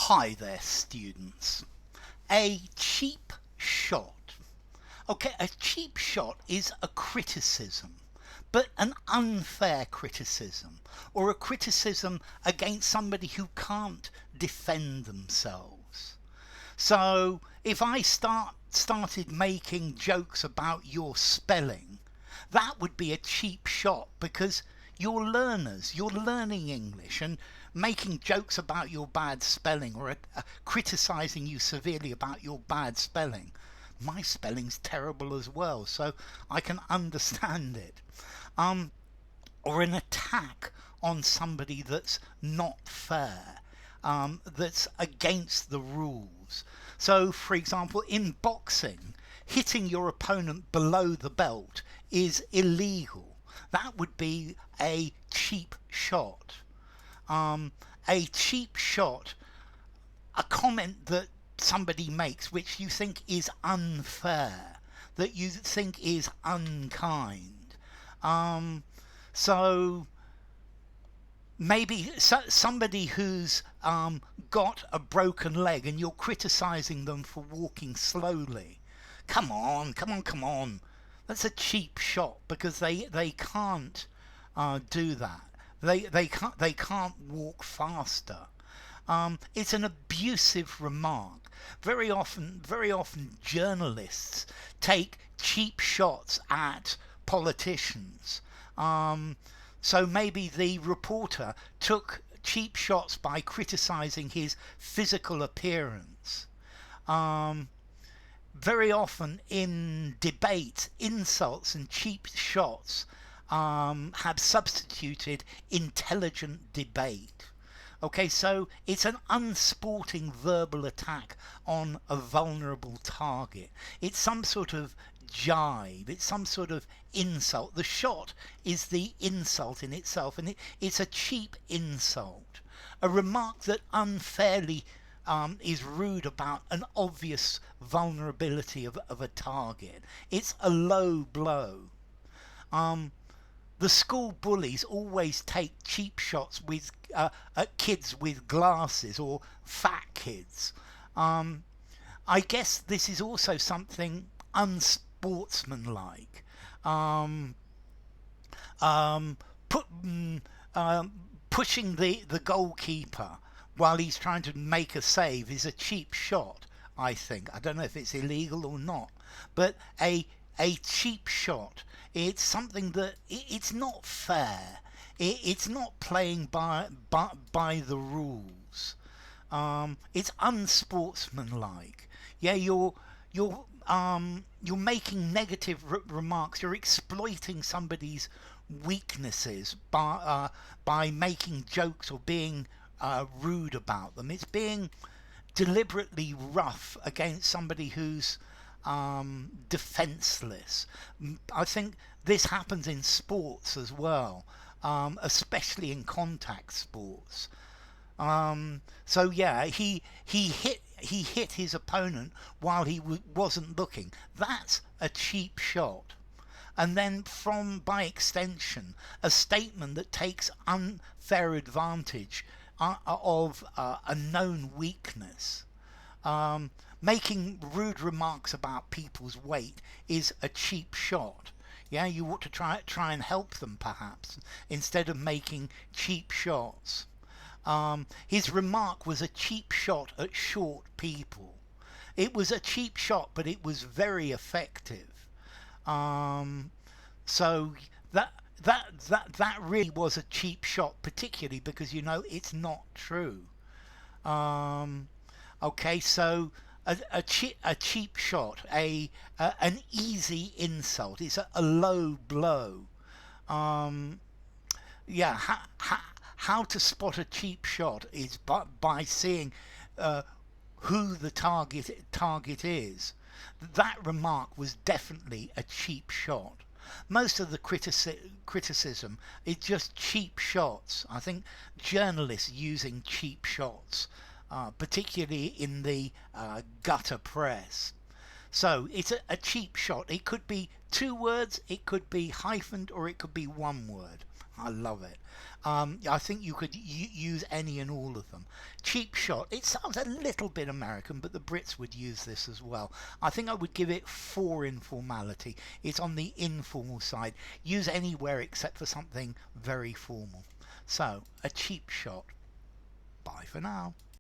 Hi there, students. A cheap shot. Okay, a cheap shot is a criticism, but an unfair criticism, or a criticism against somebody who can't defend themselves. So if I started making jokes about your spelling, that would be a cheap shot because you're learners, you're learning English, and making jokes about your bad spelling or criticizing you severely about your bad spelling. My spelling's terrible as well, so I can understand it. Or an attack on somebody that's not fair, that's against the rules. So, for example, in boxing, hitting your opponent below the belt is illegal. That would be a cheap shot. A cheap shot, a comment that somebody makes which you think is unfair, that you think is unkind. So maybe somebody who's got a broken leg and you're criticizing them for walking slowly. Come on, come on, come on. That's a cheap shot because they can't do that. They can't walk faster. It's an abusive remark. Very often journalists take cheap shots at politicians. So maybe the reporter took cheap shots by criticising his physical appearance. Very often in debates, insults and cheap shots have substituted intelligent debate. Okay, so it's an unsporting verbal attack on a vulnerable target. It's some sort of jibe, it's some sort of insult. The shot is the insult in itself, and it's a cheap insult. A remark that unfairly is rude about an obvious vulnerability of a target. It's a low blow. The school bullies always take cheap shots with at kids with glasses or fat kids. I guess this is also something unsportsmanlike. Put, Pushing the goalkeeper while he's trying to make a save is a cheap shot, I think. I don't know if it's illegal or not, but a cheap shot, it's something that it's not fair. It's not playing by the rules. It's unsportsmanlike. Yeah, you're making negative remarks. You're exploiting somebody's weaknesses by making jokes or being rude about them. It's being deliberately rough against somebody who's defenseless. I think this happens in sports as well, especially in contact sports. So yeah, he hit his opponent while he wasn't looking. That's a cheap shot. And then by extension, a statement that takes unfair advantage of a known weakness. Making rude remarks about people's weight is a cheap shot. Yeah, you ought to try and help them perhaps instead of making cheap shots. His remark was a cheap shot at short people. It was a cheap shot, but it was very effective. So that really was a cheap shot, particularly because it's not true. Okay, so a cheap shot, an easy insult. It's a low blow. Yeah, how to spot a cheap shot is by seeing who the target is. That remark was definitely a cheap shot. Most of the criticism is just cheap shots. I think journalists using cheap shots, particularly in the gutter press. So it's a cheap shot. It could be two words, it could be hyphened, or it could be one word. I love it. I think you could use any and all of them. Cheap shot. It sounds a little bit American, but the Brits would use this as well. I think I would give it 4 informality. It's on the informal side. Use anywhere except for something very formal. So, a cheap shot. Bye for now.